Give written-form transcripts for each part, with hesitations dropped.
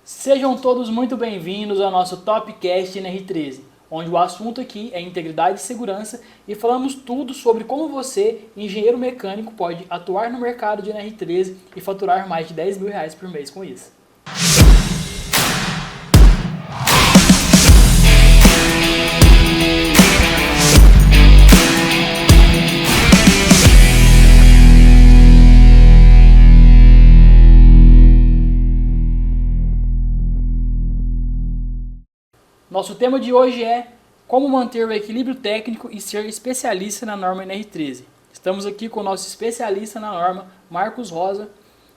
Sejam todos muito bem-vindos ao nosso Topcast NR13, onde o assunto aqui é integridade e segurança e falamos tudo sobre como você, engenheiro mecânico, pode atuar no mercado de NR13 e faturar mais de R$10.000 por mês com isso. Nosso tema de hoje é como manter o equilíbrio técnico e ser especialista na norma NR13. Estamos aqui com o nosso especialista na norma, Marcos Rosa.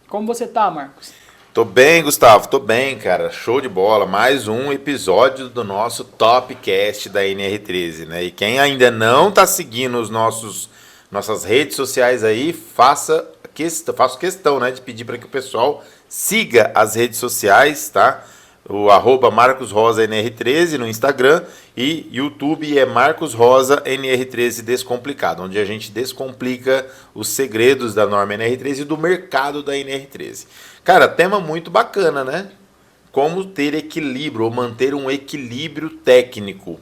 Como você tá, Marcos? Tô bem, Gustavo, tô bem, cara. Show de bola. Mais um episódio do nosso Topcast da NR13, né? E quem ainda não tá seguindo nossas redes sociais aí, faço questão, né, de pedir para que o pessoal siga as redes sociais, tá? O @MarcosRosaNR13 no Instagram e YouTube é Marcos Rosa NR13 Descomplicado, onde a gente descomplica os segredos da norma NR13 e do mercado da NR13. Cara, tema muito bacana, né? Como ter equilíbrio ou manter um equilíbrio técnico.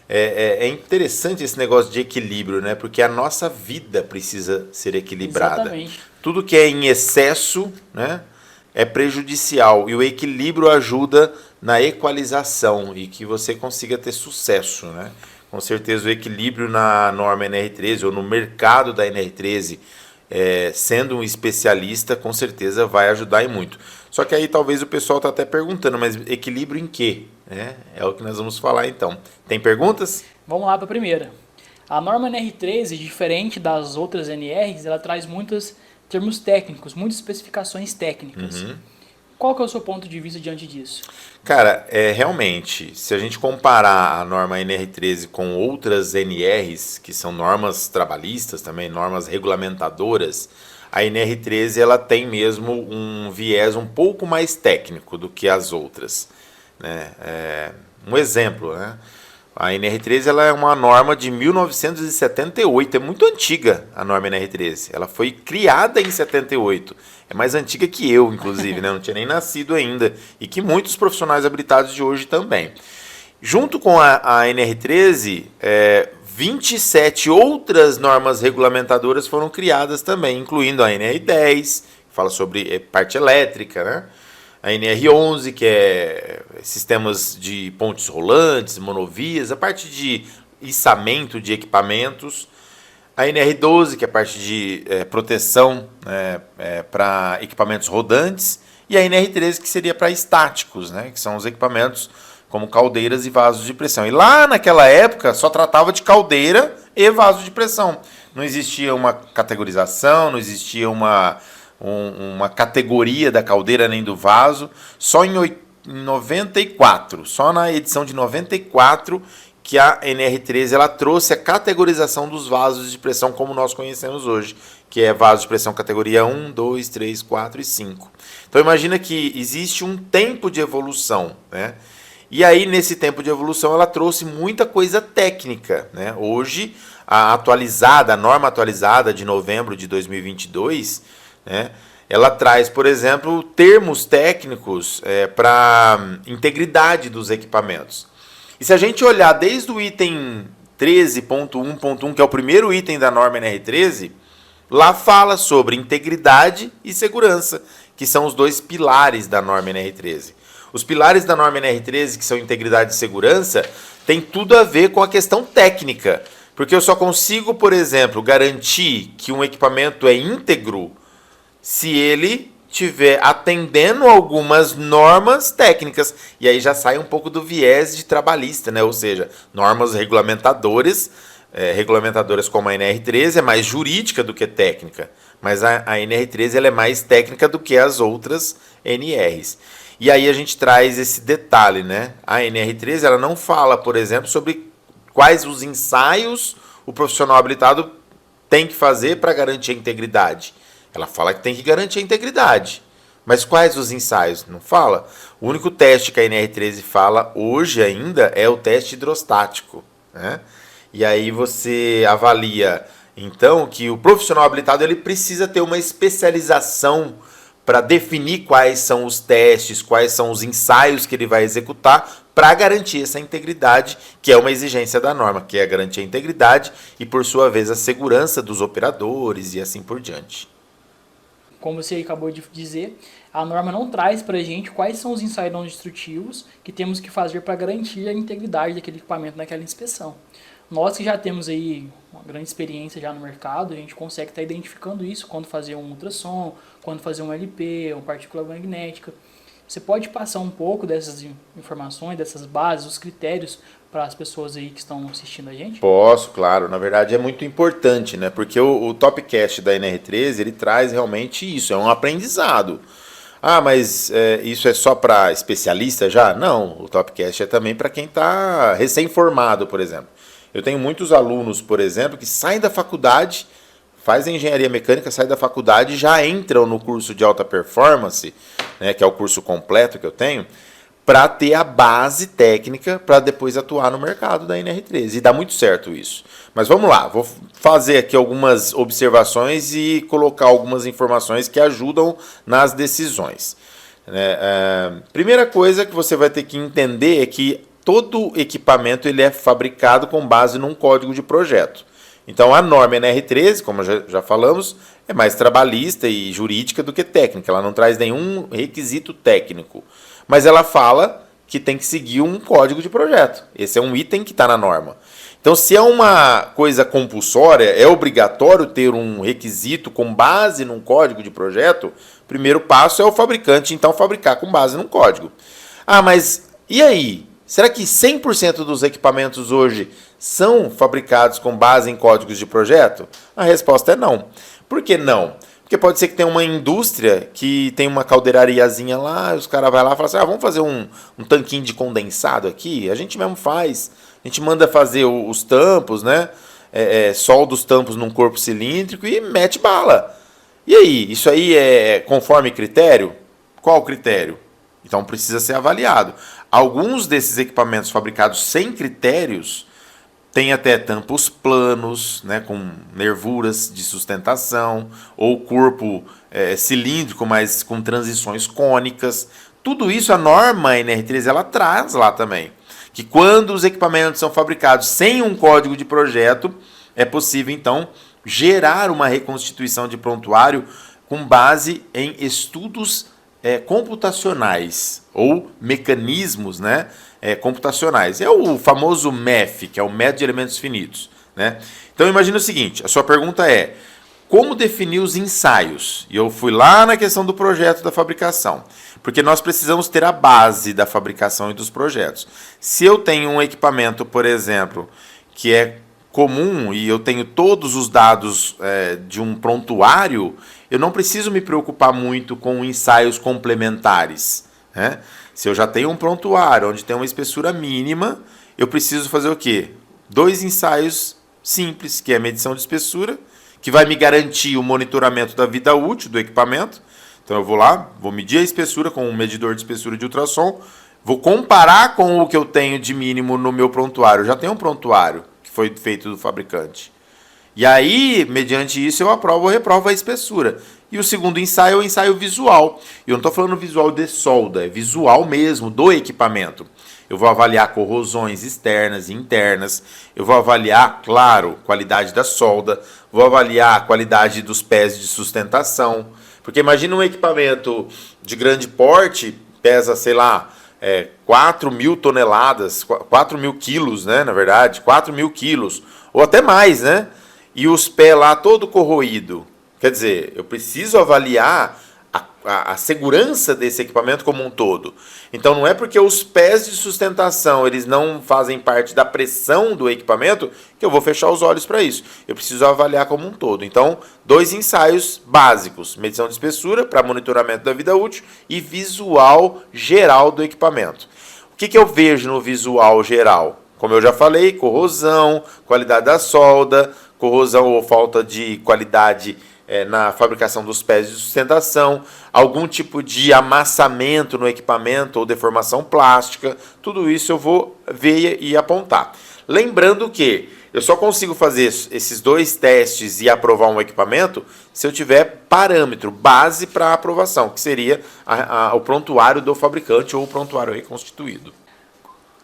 É interessante esse negócio de equilíbrio, né? Porque a nossa vida precisa ser equilibrada. Exatamente. Tudo que é em excesso, né, é prejudicial e o equilíbrio ajuda na equalização e que você consiga ter sucesso, né? Com certeza o equilíbrio na norma NR13 ou no mercado da NR13, sendo um especialista, com certeza vai ajudar e muito. Só que aí talvez o pessoal está até perguntando, mas equilíbrio em quê? É o que nós vamos falar então. Tem perguntas? Vamos lá para a primeira. A norma NR13, diferente das outras NRs, ela traz muitos termos técnicos, muitas especificações técnicas. Uhum. Qual que é o seu ponto de vista diante disso? Cara, realmente, se a gente comparar a norma NR13 com outras NRs, que são normas trabalhistas também, normas regulamentadoras, a NR13 ela tem mesmo um viés um pouco mais técnico do que as outras, né? Um exemplo, né? A NR13 ela é uma norma de 1978, é muito antiga a norma NR13. Ela foi criada em 78, é mais antiga que eu, inclusive, né? Não tinha nem nascido ainda, e que muitos profissionais habilitados de hoje também. Junto com a NR13, 27 outras normas regulamentadoras foram criadas também, incluindo a NR10, que fala sobre parte elétrica, né? A NR11, que é sistemas de pontes rolantes, monovias, a parte de içamento de equipamentos. A NR12, que é a parte de proteção, né, para equipamentos rodantes. E a NR13, que seria para estáticos, né, que são os equipamentos como caldeiras e vasos de pressão. E lá naquela época só tratava de caldeira e vaso de pressão. Não existia uma categorização, não existia uma categoria da caldeira nem do vaso. Só em 94, só na edição de 94, que a NR13 ela trouxe a categorização dos vasos de pressão como nós conhecemos hoje, que é vaso de pressão categoria 1, 2, 3, 4 e 5. Então imagina que existe um tempo de evolução, né? E aí nesse tempo de evolução ela trouxe muita coisa técnica, né? Hoje a norma atualizada de novembro de 2022, né, ela traz, por exemplo, termos técnicos para integridade dos equipamentos. E se a gente olhar desde o item 13.1.1, que é o primeiro item da norma NR13, lá fala sobre integridade e segurança, que são os dois pilares da norma NR13. Os pilares da norma NR13, que são integridade e segurança, tem tudo a ver com a questão técnica, porque eu só consigo, por exemplo, garantir que um equipamento é íntegro se ele estiver atendendo algumas normas técnicas. E aí já sai um pouco do viés de trabalhista, né? Ou seja, normas regulamentadoras como a NR13 é mais jurídica do que técnica. Mas a NR13 ela é mais técnica do que as outras NRs. E aí a gente traz esse detalhe, né? A NR13 ela não fala, por exemplo, sobre quais os ensaios o profissional habilitado tem que fazer para garantir a integridade. Ela fala que tem que garantir a integridade. Mas quais os ensaios? Não fala. O único teste que a NR13 fala hoje ainda é o teste hidrostático, né? E aí você avalia, então, que o profissional habilitado ele precisa ter uma especialização para definir quais são os testes, quais são os ensaios que ele vai executar para garantir essa integridade, que é uma exigência da norma, que é garantir a integridade e, por sua vez, a segurança dos operadores e assim por diante. Como você acabou de dizer, a norma não traz para a gente quais são os ensaios não destrutivos que temos que fazer para garantir a integridade daquele equipamento naquela inspeção. Nós que já temos aí uma grande experiência já no mercado, a gente consegue estar identificando isso quando fazer um ultrassom, quando fazer um LP, uma partícula magnética. Você pode passar um pouco dessas informações, dessas bases, os critérios para as pessoas aí que estão assistindo a gente? Posso, claro. Na verdade é muito importante, né? Porque o Topcast da NR13, ele traz realmente isso, é um aprendizado. Ah, mas isso é só para especialista já? Não, o Topcast é também para quem está recém-formado, por exemplo. Eu tenho muitos alunos, por exemplo, que saem da faculdade, fazem engenharia mecânica, saem da faculdade e já entram no curso de alta performance, né, que é o curso completo que eu tenho, para ter a base técnica para depois atuar no mercado da NR13. E dá muito certo isso. Mas vamos lá, vou fazer aqui algumas observações e colocar algumas informações que ajudam nas decisões. Primeira coisa que você vai ter que entender é que todo equipamento ele é fabricado com base num código de projeto. Então a norma NR13, como já falamos, é mais trabalhista e jurídica do que técnica. Ela não traz nenhum requisito técnico. Mas ela fala que tem que seguir um código de projeto. Esse é um item que está na norma. Então, se é uma coisa compulsória, é obrigatório ter um requisito com base num código de projeto, o primeiro passo é o fabricante, então, fabricar com base num código. Ah, mas e aí? Será que 100% dos equipamentos hoje são fabricados com base em códigos de projeto? A resposta é não. Por que não? Porque pode ser que tenha uma indústria que tem uma caldeirariazinha lá, os caras vão lá e falam assim, vamos fazer um tanquinho de condensado aqui? A gente mesmo faz. A gente manda fazer os tampos, né? Solda os tampos num corpo cilíndrico e mete bala. E aí, isso aí é conforme critério? Qual o critério? Então precisa ser avaliado. Alguns desses equipamentos fabricados sem critérios têm até tampos planos, né, com nervuras de sustentação, ou corpo cilíndrico, mas com transições cônicas. Tudo isso a norma NR13 ela traz lá também. Que quando os equipamentos são fabricados sem um código de projeto, é possível então gerar uma reconstituição de prontuário com base em estudos computacionais ou mecanismos, né, computacionais. É o famoso MEF, que é o método de elementos finitos, né? Então imagina o seguinte, a sua pergunta é como definir os ensaios? E eu fui lá na questão do projeto da fabricação, porque nós precisamos ter a base da fabricação e dos projetos. Se eu tenho um equipamento, por exemplo, que é comum e eu tenho todos os dados de um prontuário, eu não preciso me preocupar muito com ensaios complementares, né? Se eu já tenho um prontuário onde tem uma espessura mínima, eu preciso fazer o quê? 2 ensaios simples, que é a medição de espessura, que vai me garantir o monitoramento da vida útil do equipamento. Então eu vou lá, vou medir a espessura com um medidor de espessura de ultrassom, vou comparar com o que eu tenho de mínimo no meu prontuário. Eu já tenho um prontuário que foi feito do fabricante. E aí, mediante isso, eu aprovo ou reprovo a espessura. E o segundo ensaio é o ensaio visual. E eu não estou falando visual de solda, é visual mesmo do equipamento. Eu vou avaliar corrosões externas e internas. Eu vou avaliar, claro, qualidade da solda. Vou avaliar a qualidade dos pés de sustentação. Porque imagina um equipamento de grande porte, pesa, sei lá, 4.000 toneladas, 4.000 quilos, né, na verdade, 4.000 quilos, ou até mais, né? E os pés lá todo corroído. Quer dizer, eu preciso avaliar a segurança desse equipamento como um todo. Então não é porque os pés de sustentação eles não fazem parte da pressão do equipamento que eu vou fechar os olhos para isso. Eu preciso avaliar como um todo. Então, 2 ensaios básicos. Medição de espessura para monitoramento da vida útil e visual geral do equipamento. O que eu vejo no visual geral? Como eu já falei, corrosão, qualidade da solda, corrosão ou falta de qualidade na fabricação dos pés de sustentação, algum tipo de amassamento no equipamento ou deformação plástica, tudo isso eu vou ver e apontar. Lembrando que eu só consigo fazer esses 2 testes e aprovar um equipamento se eu tiver parâmetro, base para aprovação, que seria o prontuário do fabricante ou o prontuário reconstituído.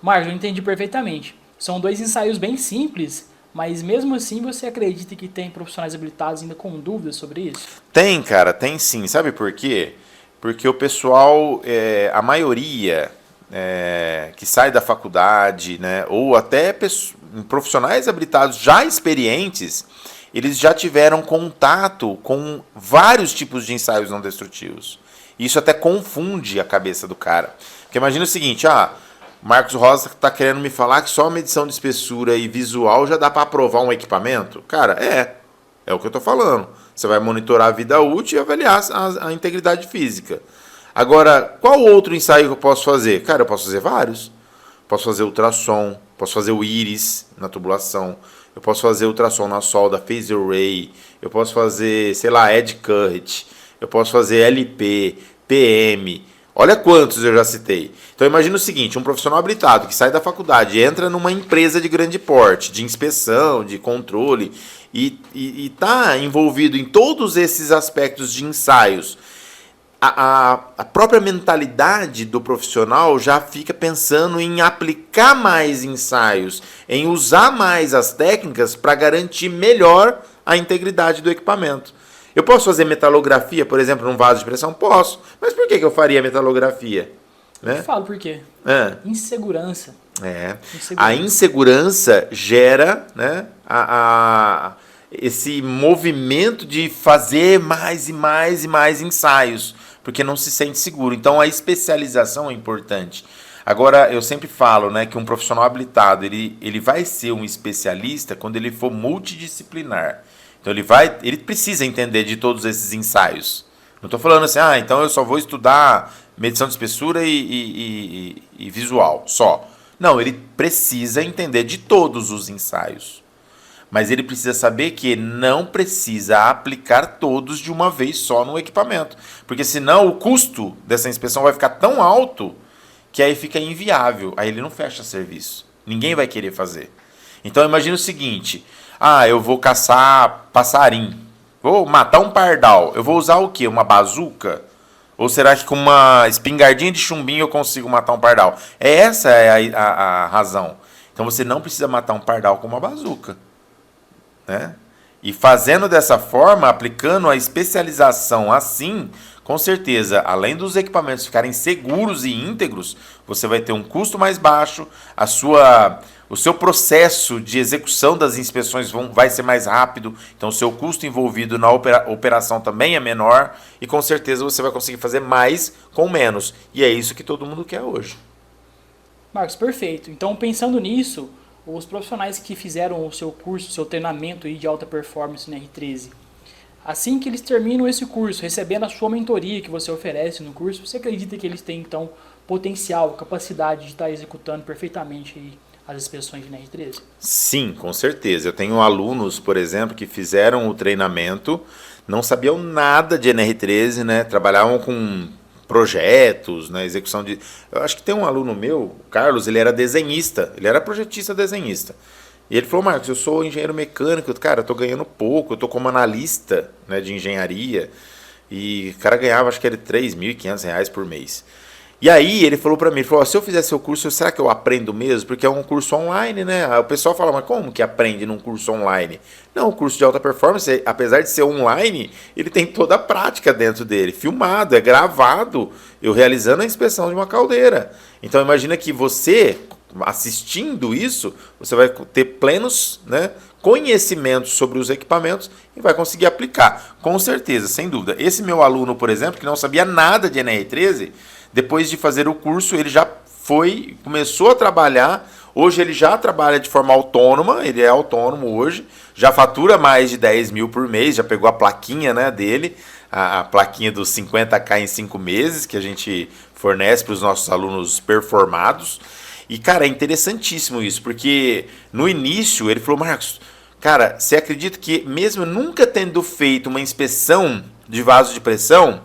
Marcos, eu entendi perfeitamente. São 2 ensaios bem simples, mas mesmo assim você acredita que tem profissionais habilitados ainda com dúvidas sobre isso? Tem, cara, tem sim. Sabe por quê? Porque o pessoal, a maioria que sai da faculdade, né, ou até profissionais habilitados já experientes, eles já tiveram contato com vários tipos de ensaios não destrutivos. Isso até confunde a cabeça do cara. Porque imagina o seguinte, Marcos Rosa está querendo me falar que só a medição de espessura e visual já dá para aprovar um equipamento? Cara, é o que eu estou falando. Você vai monitorar a vida útil e avaliar a integridade física. Agora, qual outro ensaio que eu posso fazer? Cara, eu posso fazer vários. Posso fazer ultrassom, posso fazer o íris na tubulação, eu posso fazer ultrassom na solda, phase array, eu posso fazer, sei lá, edge cut, eu posso fazer LP, PM. Olha quantos eu já citei. Então imagina o seguinte, um profissional habilitado que sai da faculdade, entra numa empresa de grande porte, de inspeção, de controle, e está envolvido em todos esses aspectos de ensaios. A própria mentalidade do profissional já fica pensando em aplicar mais ensaios, em usar mais as técnicas para garantir melhor a integridade do equipamento. Eu posso fazer metalografia, por exemplo, num vaso de pressão? Posso. Mas por que eu faria metalografia? Né? Eu falo por quê. Insegurança. A insegurança gera, né, esse movimento de fazer mais e mais e mais ensaios, porque não se sente seguro. Então a especialização é importante. Agora, eu sempre falo, né, que um profissional habilitado ele vai ser um especialista quando ele for multidisciplinar. Então ele precisa entender de todos esses ensaios. Não estou falando assim, então eu só vou estudar medição de espessura e visual, só. Não, ele precisa entender de todos os ensaios. Mas ele precisa saber que não precisa aplicar todos de uma vez só no equipamento. Porque senão o custo dessa inspeção vai ficar tão alto que aí fica inviável. Aí ele não fecha serviço. Ninguém vai querer fazer. Então imagina o seguinte, eu vou caçar passarinho, vou matar um pardal, eu vou usar o quê? Uma bazuca? Ou será que com uma espingardinha de chumbinho eu consigo matar um pardal? Essa é a razão. Então você não precisa matar um pardal com uma bazuca. Né? E fazendo dessa forma, aplicando a especialização assim, com certeza, além dos equipamentos ficarem seguros e íntegros, você vai ter um custo mais baixo, o seu processo de execução das inspeções vai ser mais rápido, então o seu custo envolvido na operação também é menor e com certeza você vai conseguir fazer mais com menos. E é isso que todo mundo quer hoje. Marcos, perfeito. Então, pensando nisso, os profissionais que fizeram o seu curso, o seu treinamento aí de alta performance no R13, assim que eles terminam esse curso, recebendo a sua mentoria que você oferece no curso, você acredita que eles têm, então, potencial, capacidade de estar executando perfeitamente aí as inspeções de NR13? Sim, com certeza. Eu tenho alunos, por exemplo, que fizeram o treinamento, não sabiam nada de NR13, né? Trabalhavam com projetos, né? Execução de... Eu acho que tem um aluno meu, o Carlos, ele era desenhista, ele era projetista desenhista. E ele falou, Marcos, eu sou engenheiro mecânico, cara, eu tô ganhando pouco, eu tô como analista, né, de engenharia, e o cara ganhava, acho que era R$3.500 por mês. E aí ele falou pra mim, ele falou, se eu fizer seu curso, será que eu aprendo mesmo? Porque é um curso online, né? Aí o pessoal fala, mas como que aprende num curso online? Não, o curso de alta performance, apesar de ser online, ele tem toda a prática dentro dele, filmado, é gravado, eu realizando a inspeção de uma caldeira. Então imagina que você, assistindo isso, você vai ter plenos, né, conhecimentos sobre os equipamentos e vai conseguir aplicar, com certeza, sem dúvida. Esse meu aluno, por exemplo, que não sabia nada de NR13, depois de fazer o curso, ele já começou a trabalhar. Hoje ele já trabalha de forma autônoma, ele é autônomo hoje, já fatura mais de 10 mil por mês, já pegou a plaquinha, né, dele, a plaquinha dos 50K em 5 meses, que a gente fornece para os nossos alunos performados. E, cara, é interessantíssimo isso, porque no início ele falou, Marcos, Cara, você acredita que mesmo nunca tendo feito uma inspeção de vaso de pressão,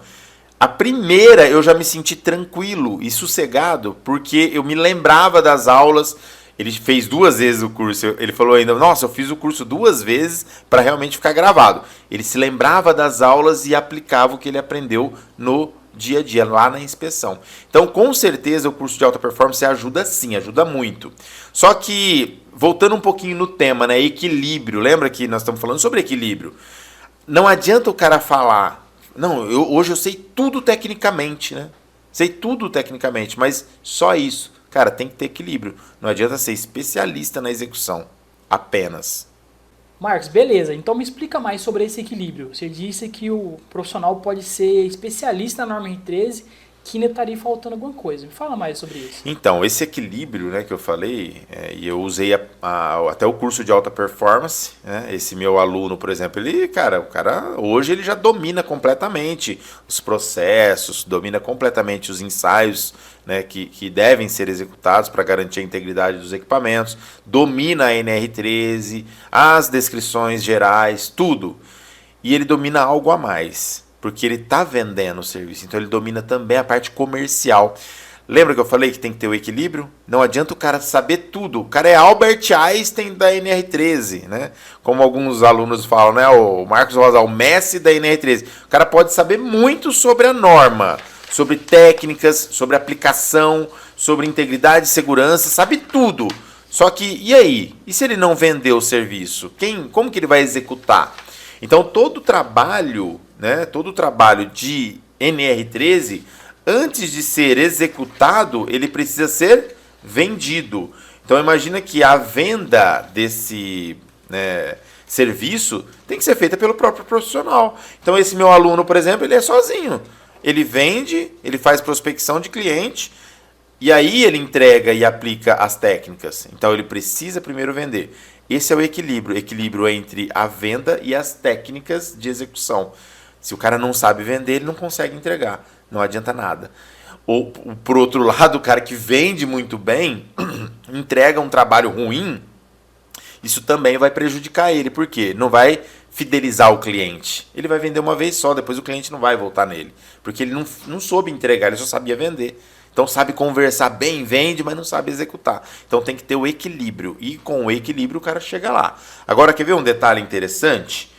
a primeira eu já me senti tranquilo e sossegado, porque eu me lembrava das aulas. Ele fez 2 vezes o curso. Ele falou ainda, nossa, eu fiz o curso 2 vezes para realmente ficar gravado. Ele se lembrava das aulas e aplicava o que ele aprendeu no dia a dia, lá na inspeção. Então, com certeza, o curso de alta performance ajuda sim, ajuda muito. Só que, voltando um pouquinho no tema, né, equilíbrio, lembra que nós estamos falando sobre equilíbrio? Não adianta o cara falar, não, hoje eu sei tudo tecnicamente, né? Sei tudo tecnicamente, mas só isso. Cara, tem que ter equilíbrio. Não adianta ser especialista na execução apenas. Marcos, beleza. Então me explica mais sobre esse equilíbrio. Você disse que o profissional pode ser especialista na norma R13, que ainda estaria faltando alguma coisa. Me fala mais sobre isso. Então, esse equilíbrio, né, que eu falei, e eu usei até o curso de alta performance, né, esse meu aluno, por exemplo, o cara hoje ele já domina completamente os processos, domina completamente os ensaios, né, que devem ser executados para garantir a integridade dos equipamentos, domina a NR13, as descrições gerais, tudo. E ele domina algo a mais, porque ele está vendendo o serviço, então ele domina também a parte comercial. Lembra que eu falei que tem que ter o equilíbrio? Não adianta o cara saber tudo. O cara é Albert Einstein da NR13, né? Como alguns alunos falam, né? O Marcos Rosa, o Messi da NR13. O cara pode saber muito sobre a norma, sobre técnicas, sobre aplicação, sobre integridade e segurança, sabe tudo. Só que, e aí? E se ele não vender o serviço? Como que ele vai executar? Então, todo o trabalho, né, todo o trabalho de NR13, antes de ser executado, ele precisa ser vendido. Então, imagina que a venda desse, né, serviço tem que ser feita pelo próprio profissional. Então, esse meu aluno, por exemplo, ele é sozinho. Ele vende, ele faz prospecção de cliente, e aí ele entrega e aplica as técnicas. Então, ele precisa primeiro vender. Esse é o equilíbrio entre a venda e as técnicas de execução. Se o cara não sabe vender, ele não consegue entregar, não adianta nada. Ou, por outro lado, o cara que vende muito bem, entrega um trabalho ruim, isso também vai prejudicar ele, porque não vai fidelizar o cliente. Ele vai vender uma vez só, depois o cliente não vai voltar nele, porque ele não soube entregar, ele só sabia vender. Então sabe conversar bem, vende, mas não sabe executar. Então tem que ter o equilíbrio. E com o equilíbrio o cara chega lá. Agora, quer ver um detalhe interessante?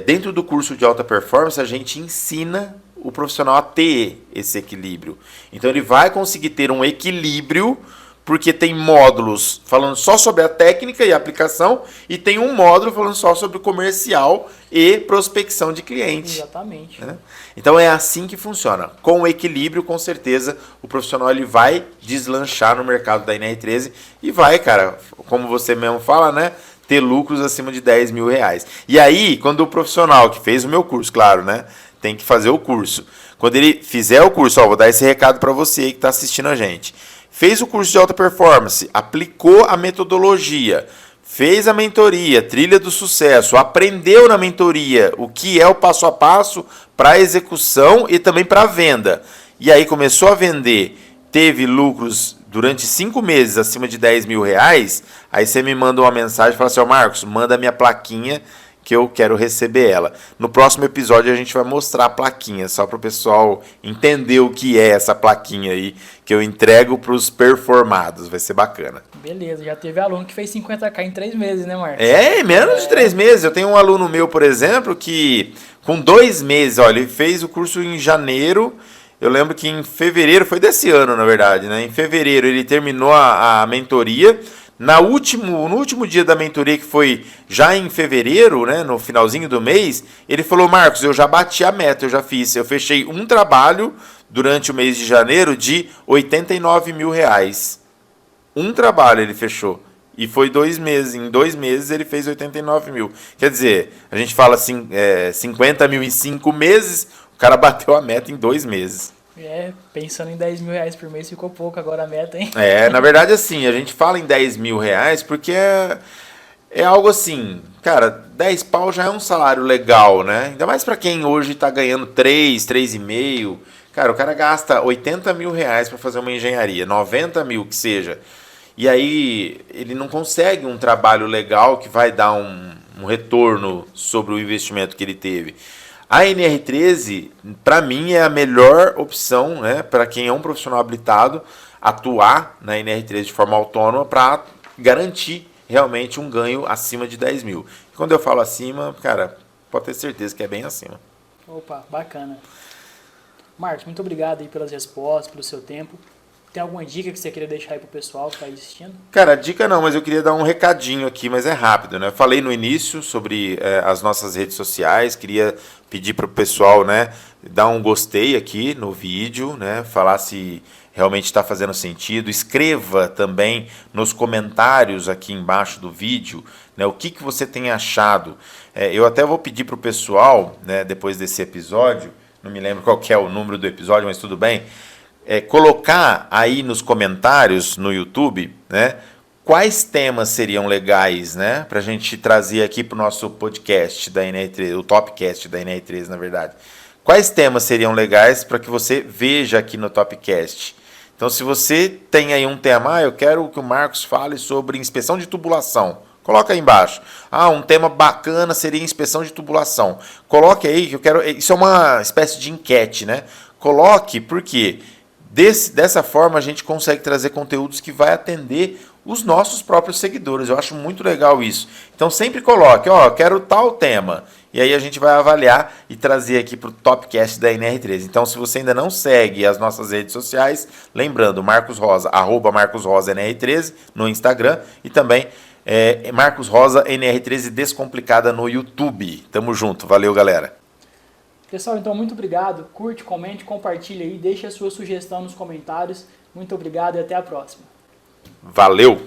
Dentro do curso de alta performance, a gente ensina o profissional a ter esse equilíbrio. Então ele vai conseguir ter um equilíbrio, porque tem módulos falando só sobre a técnica e a aplicação, e tem um módulo falando só sobre o comercial e prospecção de cliente. Exatamente. Né? Então é assim que funciona. Com o equilíbrio, com certeza, o profissional ele vai deslanchar no mercado da NR13 e vai, cara, como você mesmo fala, né, ter lucros acima de 10 mil reais. E aí, quando o profissional que fez o meu curso, claro, né, tem que fazer o curso. Quando ele fizer o curso, vou dar esse recado para você aí que está assistindo a gente. Fez o curso de alta performance, aplicou a metodologia, fez a mentoria, trilha do sucesso, aprendeu na mentoria o que é o passo a passo para a execução e também para a venda. E aí começou a vender, teve lucros durante 5 meses acima de 10 mil reais, aí você me manda uma mensagem e fala assim, Marcos, manda minha plaquinha que eu quero receber ela. No próximo episódio a gente vai mostrar a plaquinha, só para o pessoal entender o que é essa plaquinha aí, que eu entrego para os performados, vai ser bacana. Beleza, já teve aluno que fez 50k em 3 meses, né, Marcos? Menos de 3 meses. Eu tenho um aluno meu, por exemplo, que com 2 meses, olha, ele fez o curso em janeiro, eu lembro que em fevereiro, foi desse ano, na verdade, né? Em fevereiro ele terminou a mentoria. No último dia da mentoria, que foi já em fevereiro, né, no finalzinho do mês, ele falou, Marcos, eu já bati a meta, eu fechei um trabalho durante o mês de janeiro de 89 mil reais. Um trabalho ele fechou. E foi 2 meses. Em 2 meses ele fez 89 mil. Quer dizer, a gente fala assim, 50 mil em 5 meses, o cara bateu a meta em 2 meses. Pensando em 10 mil reais por mês ficou pouco agora a meta, hein? Na verdade, assim, a gente fala em 10 mil reais porque é algo assim, cara, 10 pau já é um salário legal, né? Ainda mais pra quem hoje tá ganhando 3,5. Cara, o cara gasta 80 mil reais pra fazer uma engenharia, 90 mil que seja. e aí ele não consegue um trabalho legal que vai dar um retorno sobre o investimento que ele teve. A NR13, para mim, é a melhor opção, né, para quem é um profissional habilitado, atuar na NR13 de forma autônoma para garantir realmente um ganho acima de 10 mil. E quando eu falo acima, cara, pode ter certeza que é bem acima. Opa, bacana. Marcos, muito obrigado aí pelas respostas, pelo seu tempo. Tem alguma dica que você queria deixar aí pro pessoal que está assistindo? Cara, dica não, mas eu queria dar um recadinho aqui, mas é rápido, né? Eu falei no início sobre as nossas redes sociais, queria pedir pro pessoal, né, dar um gostei aqui no vídeo, né? Falar se realmente está fazendo sentido. Escreva também nos comentários aqui embaixo do vídeo, né, o que você tem achado. Eu até vou pedir pro pessoal, né, depois desse episódio, não me lembro qual que é o número do episódio, mas tudo bem, colocar aí nos comentários no YouTube, né, quais temas seriam legais, né, para a gente trazer aqui para o nosso podcast da NR13, o Topcast da NR13, na verdade. Quais temas seriam legais para que você veja aqui no Topcast? Então, se você tem aí um tema, eu quero que o Marcos fale sobre inspeção de tubulação. Coloca aí embaixo. Um tema bacana seria inspeção de tubulação. Coloque aí que eu quero. Isso é uma espécie de enquete, né? Coloque, por quê? Dessa forma a gente consegue trazer conteúdos que vai atender os nossos próprios seguidores. Eu acho muito legal isso. Então sempre coloque, quero tal tema. E aí a gente vai avaliar e trazer aqui para o Topcast da NR13. Então se você ainda não segue as nossas redes sociais, lembrando, Marcos Rosa, @MarcosRosaNR13 no Instagram e também Marcos Rosa NR13 Descomplicada no YouTube. Tamo junto, valeu galera. Pessoal, então muito obrigado. Curte, comente, compartilha aí, deixe a sua sugestão nos comentários. Muito obrigado e até a próxima. Valeu!